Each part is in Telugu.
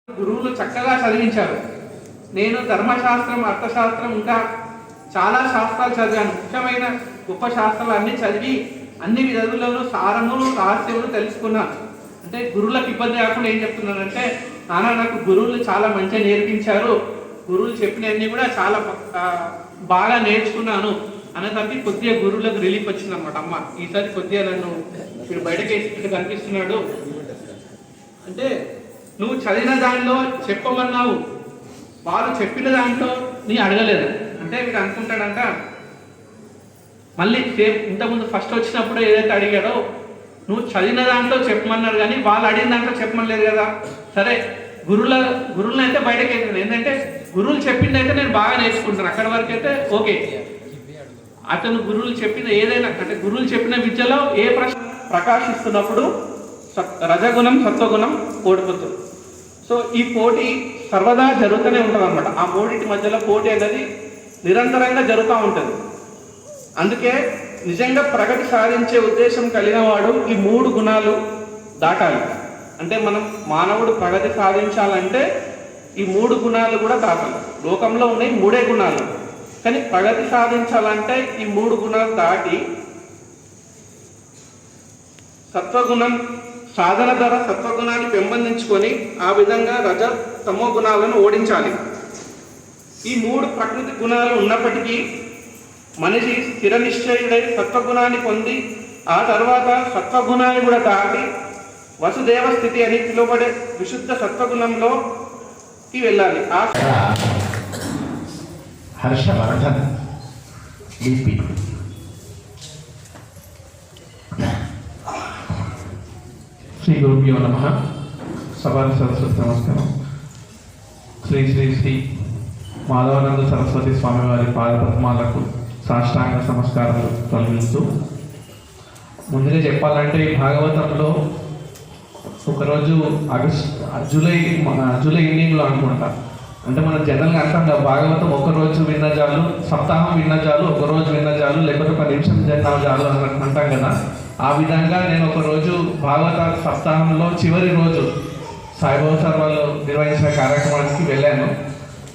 గురువులు చక్కగా చదివించారు. నేను ధర్మశాస్త్రం, అర్థశాస్త్రం, ఇంకా చాలా శాస్త్రాలు చదివాను. ముఖ్యమైన గొప్ప శాస్త్రాలు అన్నీ చదివి అన్ని విధులను సారములు రహస్యములు తెలుసుకున్నాను. అంటే గురువులకు ఇబ్బంది కాకుండా ఏం చెప్తున్నానంటే, నాన్న నాకు గురువులు చాలా మంచిగా నేర్పించారు, గురువులు చెప్పినవన్నీ కూడా చాలా బాగా నేర్చుకున్నాను అనేసరికి కొద్దిగా గురువులకు రిలీఫ్ వచ్చిందన్నమాట. అమ్మ ఈసారి కొద్దిగా నన్ను ఇప్పుడు బయటకి వేసి కనిపిస్తున్నాడు అంటే, నువ్వు చదివిన దానిలో చెప్పమన్నావు, వారు చెప్పిన దాంట్లో నీ అడగలేదు అంటే వీడు అనుకుంటాడంట, మళ్ళీ సేమ్ ఇంతకుముందు ఫస్ట్ వచ్చినప్పుడు ఏదైతే అడిగాడో నువ్వు చదివిన దాంట్లో చెప్పమన్నారు కానీ వాళ్ళు అడిగిన దాంట్లో చెప్పమనలేదు కదా. సరే గురువులను అయితే బయటకి వెళ్తున్నాను, ఏంటంటే గురువులు చెప్పింది అయితే నేను బాగా నేర్చుకుంటాను, అక్కడి వరకు అయితే ఓకే. అతను గురువులు చెప్పిన ఏదైనా అంటే గురువులు చెప్పిన విద్యలో ఏ ప్రశ్న ప్రకాశిస్తున్నప్పుడు రజగుణం సత్వగుణం ఓడిపోతుంది. సో ఈ పోటీ సర్వదా జరుగుతూనే ఉంటుంది అనమాట. ఆ మూడింటి మధ్యలో పోటీ అనేది నిరంతరంగా జరుగుతూ ఉంటుంది. అందుకే నిజంగా ప్రగతి సాధించే ఉద్దేశం కలిగిన వాడు ఈ 3 గుణాలు దాటాలి. అంటే మనం మానవుడు ప్రగతి సాధించాలంటే ఈ 3 గుణాలు కూడా దాటాలి. లోకంలో ఉన్నాయి 3 గుణాలు, కానీ ప్రగతి సాధించాలంటే ఈ 3 గుణాలు దాటి సత్వగుణం సాధన ద్వారా సత్వగుణాన్ని పెంపొందించుకొని ఆ విధంగా రజ తమో గుణాలను ఓడించాలి. ఈ 3 ప్రకృతి గుణాలు ఉన్నప్పటికీ మనిషి స్థిర నిశ్చయుడై సత్వగుణాన్ని పొంది ఆ తర్వాత సత్వగుణాన్ని కూడా దాటి వసుదేవ స్థితి అని పిలువబడే విశుద్ధ సత్వగుణంలోకి వెళ్ళాలి. హర్షవర్ధన్ డిపి. శ్రీ గురుభ్యో నమః. సభాని సరస్వతి నమస్కారం. శ్రీ శ్రీ శ్రీ మాధవానంద సరస్వతి స్వామి వారి పాదపద్మాలకు సాష్టాంగ నమస్కారాలు తొలగిస్తూ, ముందుగా చెప్పాలంటే ఈ భాగవతంలో ఒకరోజు జూలై ఎండింగ్లో అనుకుంటా, అంటే మనం జనరల్గా అంటాం భాగవతం ఒకరోజు విన్న చాలు, సప్తాహం విన్న చాలు, ఒకరోజు విన్న చాలు, లేకపోతే 10 నిమిషం విన్నా చాలు అని అంటాం కదా. ఆ విధంగా నేను ఒకరోజు భాగవత సప్తాహంలో చివరి రోజు సాయిబాబా సార్ వాళ్ళు నిర్వహించిన కార్యక్రమానికి వెళ్ళాను.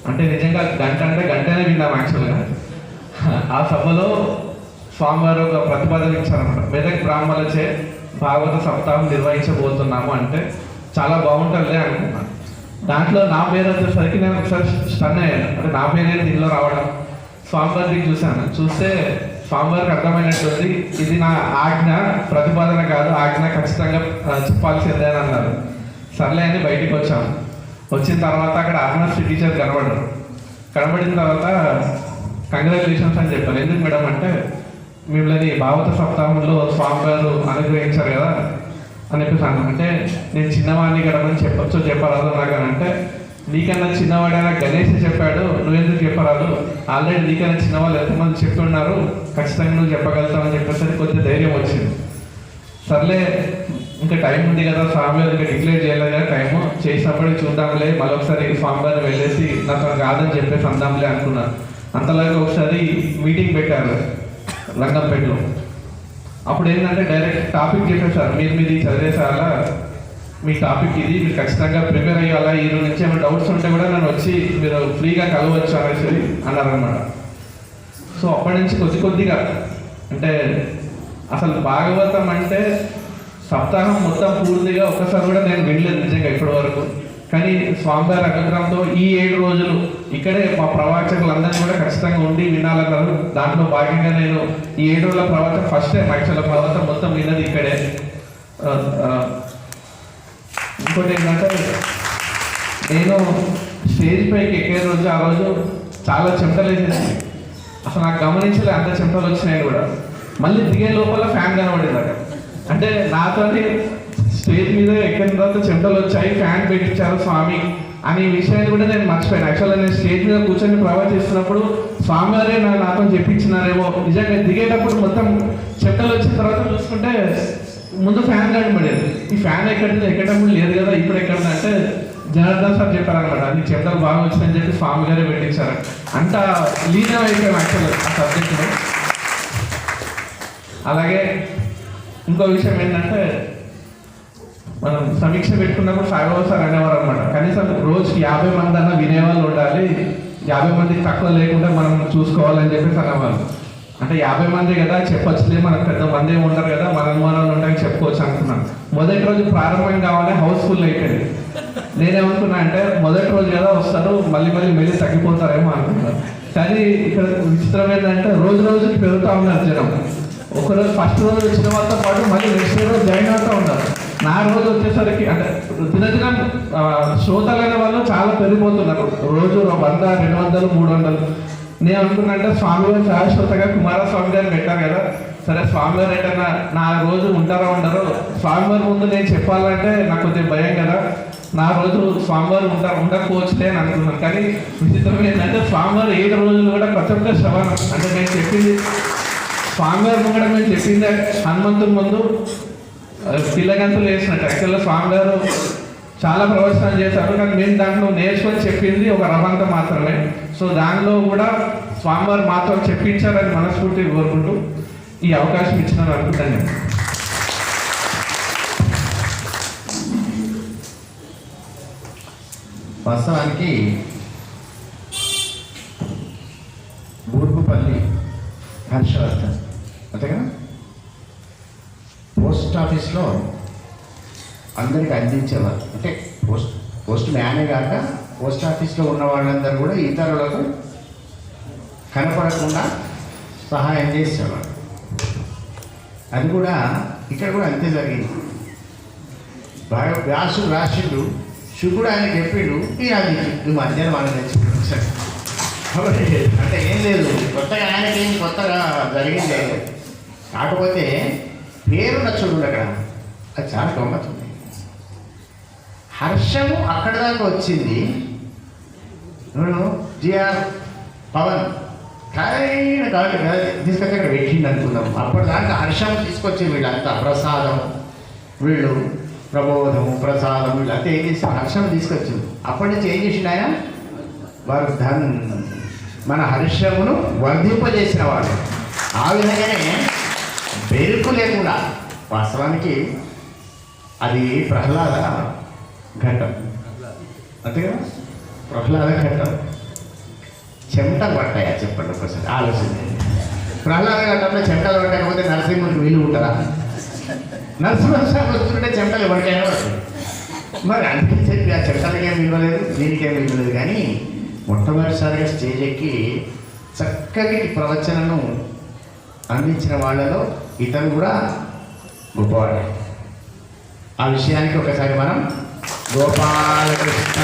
అంటే నిజంగా గంటనే విన్నాం యాక్చువల్గా. ఆ సభలో స్వామివారు ఒక ప్రతిపాదన ఇచ్చారన్నమాట, మెదక్ బ్రాహ్మణులచే భాగవత సప్తాహం నిర్వహించబోతున్నాము అంటే చాలా బాగుంటుందిలే అనుకున్నాను. దాంట్లో నా పేరు వచ్చేసరికి నేను ఒకసారి స్టన్ అయ్యాను. అంటే నా పేరే దీనిలో రావడం, స్వామివారికి చూస్తే స్వామివారికి అర్థమైనట్టుంది, ఇది నా ఆజ్ఞ, ప్రతిపాదన కాదు, ఆజ్ఞ ఖచ్చితంగా చెప్పాల్సిందే అని అన్నారు. సర్లే అని బయటికి వచ్చాము. వచ్చిన తర్వాత అక్కడ ఆర్నర్స్ టీచర్ కనబడిన తర్వాత కంగ్రాచులేషన్స్ అని చెప్పాను. ఎందుకు మేడం అంటే, మిమ్మల్ని భాగవత సప్తాహంలో స్వామివారు అనుగ్రహించారు కదా అని చెప్పేసి అన్నాను. అంటే నేను చిన్నవాడిని కదమని చెప్పరాదు నాకు అని అంటే, నీకన్నా చిన్నవాడైనా గణేష్ చెప్పాడు, నువ్వెందుకు చెప్పరాదు, ఆల్రెడీ నీకన్నా చిన్నవాళ్ళు ఎంతమంది చెప్తున్నారు, ఖచ్చితంగా నువ్వు చెప్పగలుగుతావు అని చెప్పేసరికి కొద్దిగా ధైర్యం వచ్చింది. సర్లే ఇంకా టైం ఉంది కదా, స్వామివారు ఇంకా డిక్లేర్ చేయలేదు కదా, టైము చేసినప్పుడే చూద్దాంలే, మళ్ళొకసారి స్వామివారిని వెళ్ళేసి నాతో కాదని చెప్పేసి అందాంలే అనుకున్నాను. అంతలాగా ఒకసారి మీటింగ్ పెట్టారు రంగంపేటలో. అప్పుడు ఏంటంటే డైరెక్ట్ టాపిక్ చెప్పేశారు, మీరు చదివేసారా, మీ టాపిక్ ఇది, మీరు ఖచ్చితంగా ప్రిపేర్ అయ్యాలా, ఈ రోజు నుంచి ఏమైనా డౌట్స్ ఉంటే కూడా నన్ను వచ్చి మీరు ఫ్రీగా కలవచ్చు అనేసి అన్నారనమాట. సో అప్పటి నుంచి కొద్దిగా అంటే అసలు భాగవతం అంటే సప్తాహం మొత్తం పూర్తిగా ఒక్కసారి కూడా నేను వినలేదు నిజంగా ఇప్పటి వరకు. కానీ స్వామివారి అనుగ్రహంతో ఈ 7 రోజులు ఇక్కడే మా ప్రవాచకులందరినీ కూడా ఖచ్చితంగా ఉండి వినాలన్నారు. దాంట్లో భాగంగా నేను ఈ 7 రోజుల ప్రవచనం ఫస్ట్ టైం యాక్చువల్గా ప్రవచనం మొత్తం విన్నది ఇక్కడే. ఇంకోటి ఏంటంటే, నేను స్టేజ్ పైకి ఎక్కే రోజు ఆ రోజు చాలా చెమటలు వేసేసి అసలు నాకు గమనించలే అంత చెమటలు వచ్చినాయి కూడా. మళ్ళీ దిగే లోపల ఫ్యాన్ కనబడింది అక్కడ. అంటే నాతో స్టేజ్ మీద ఎక్కిన తర్వాత చెమటలు వచ్చాయి, ఫ్యాన్ పెట్టించారు స్వామి అనే విషయాన్ని కూడా నేను మర్చిపోయాను. యాక్చువల్గా నేను స్టేజ్ మీద కూర్చొని ప్రవచిస్తున్నప్పుడు స్వామివారే నాతో చెప్పించినారేమో. నిజంగా దిగేటప్పుడు మొత్తం చెమటలు వచ్చిన తర్వాత చూసుకుంటే ముందు ఫ్యాన్ కనబడేది. ఈ ఫ్యాన్ ఎక్కడప్పుడు లేదు కదా, ఇప్పుడు ఎక్కడ అంటే జనార్దన్ సార్ చెప్పారనమాట, అది చెమటలు బాగా వచ్చిందని చెప్పి స్వామి గారే పెట్టించారు. అంత లీనం అయిపోయాం యాక్చువల్గా ఆ సబ్జెక్టులో. అలాగే ఇంకో విషయం ఏంటంటే, మనం సమీక్ష పెట్టుకున్నప్పుడు సాయిబాబా సార్ అనేవారు అనమాట, కనీసం రోజుకి 50 మంది అన్న వినేవాళ్ళు ఉండాలి, 50 మందికి తక్కువ లేకుండా మనం చూసుకోవాలని చెప్పేసి అనేవాళ్ళు. అంటే 50 మంది కదా చెప్పొచ్చులే, మనకు పెద్ద మంది ఉండరు కదా, మన అనుమానాలు ఉంటాయని చెప్పుకోవచ్చు అనుకున్నాను. మొదటి రోజు ప్రారంభం కావాలి, హౌస్ఫుల్ అయిపోయింది. నేనేమనుకున్నా అంటే మొదటి రోజు కదా వస్తారు, మళ్ళీ మళ్ళీ తగ్గిపోతారేమో అనుకున్నాను. కానీ ఇక్కడ విచిత్రం ఏంటంటే రోజు రోజుకి పెరుగుతూ ఉన్నారు జనం. ఒకరోజు ఫస్ట్ రోజు వచ్చిన వాళ్ళతో పాటు మళ్ళీ నెక్స్ట్ రోజు జాయిన్ అవుతూ ఉన్నారు. నా రోజు వచ్చేసరికి అంటే దినదినం శ్రోతలైన వాళ్ళు చాలా పెరిగిపోతున్నారు, రోజు 100, 200, 300. నేను అనుకున్నా అంటే స్వామివారు శాశ్వతగా కుమారస్వామి గారు పెట్టారు కదా, సరే స్వామివారు ఏంటన్నా నా రోజు ఉంటారో ఉండరో, స్వామివారి ముందు నేను చెప్పాలంటే నాకు కొద్దిగా భయం కదా, నా రోజు స్వామివారు ఉండకపోవచ్చులే అని అనుకున్నాను. కానీ విచిత్రం ఏంటంటే స్వామివారు 7 రోజులు కూడా ప్రతి ఒక్క శ్రవణం. అంటే నేను చెప్పింది స్వామివారి ముంగడ మేము చెప్పింది హనుమంతుని ముందు పిల్లగంతులు వేసినట్టు. యాక్చువల్గా స్వామివారు చాలా ప్రవచనాలు చేశారు, కానీ మేము దాంట్లో నేర్చుకొని చెప్పింది ఒక రవంత మాత్రమే. సో దానిలో కూడా స్వామివారు మాతో చెప్పించారని మనస్ఫూర్తిగా కోరుకుంటూ ఈ అవకాశం ఇచ్చినారు అనుకుంటాను నేను. వాస్తవానికి బూర్గుపల్లి హర్షవర్ధన్ అంతేగా పోస్ట్ ఆఫీస్లో అందరికి అందించేవారు. అంటే పోస్ట్ మ్యానే కాక పోస్ట్ ఆఫీస్లో ఉన్న వాళ్ళందరూ కూడా ఇతరులకు కనపడకుండా సహాయం చేసేవారు. అది కూడా ఇక్కడ కూడా అంతే జరిగింది. వ్యాసుడు రాసిండు, శుకుడు ఆయన చెప్పిండు, ఈ మధ్యాహ్నం ఆయన తెచ్చుకుంటాడు. కాబట్టి అంటే ఏం లేదు, కొత్తగా ఆయనకేం కొత్తగా జరిగింది. కాకపోతే పేరు నచ్చుడు అక్కడ, అది చాలా గమ్మత్తుంది. హర్షము అక్కడ దాకా వచ్చింది. జిఆర్ పవన్ తీసుకొచ్చి అక్కడ పెట్టిండి అనుకుందాం. అప్పటిదాకా హర్షం తీసుకొచ్చి వీళ్ళంతా ప్రసాదం, వీళ్ళు ప్రబోధము, ప్రసాదం, వీళ్ళంతా ఏం చేసి హర్షం తీసుకొచ్చింది. అప్పటి నుంచి ఏం చేసిండు ఆయన, వర్ధన్, మన హర్షమును వర్ధింపజేసిన వాడు. ఆ విధంగానే బెరుకు లేకుండా, వాస్తవానికి అది ప్రహ్లాద ఘట్టం అంతే కదా, ప్రహ్లాద ఘట్టం. చెమటలు పట్టాయా చెప్పండి ఒకసారి ఆలోచించండి. ప్రహ్లాద ఘట్టంలో చెమటలు పట్టకపోతే నరసింహుడికి వీలు ఉంటారా? నరసింహస్వామి వస్తుంటే చెమటలు ఎవరికైనా పడుతుంది. మరి అందుకని చెప్పి ఆ చెమటలకేం విలువలేదు, దీనికేం విలువలేదు. కానీ మొట్టమొదటిసారిగా స్టేజ్ ఎక్కి చక్కటి ప్రవచనను అందించిన వాళ్ళలో ఇతను కూడా గొప్పవాడే. ఆ విషయానికి ఒకసారి మనం గోపాలకృష్ణ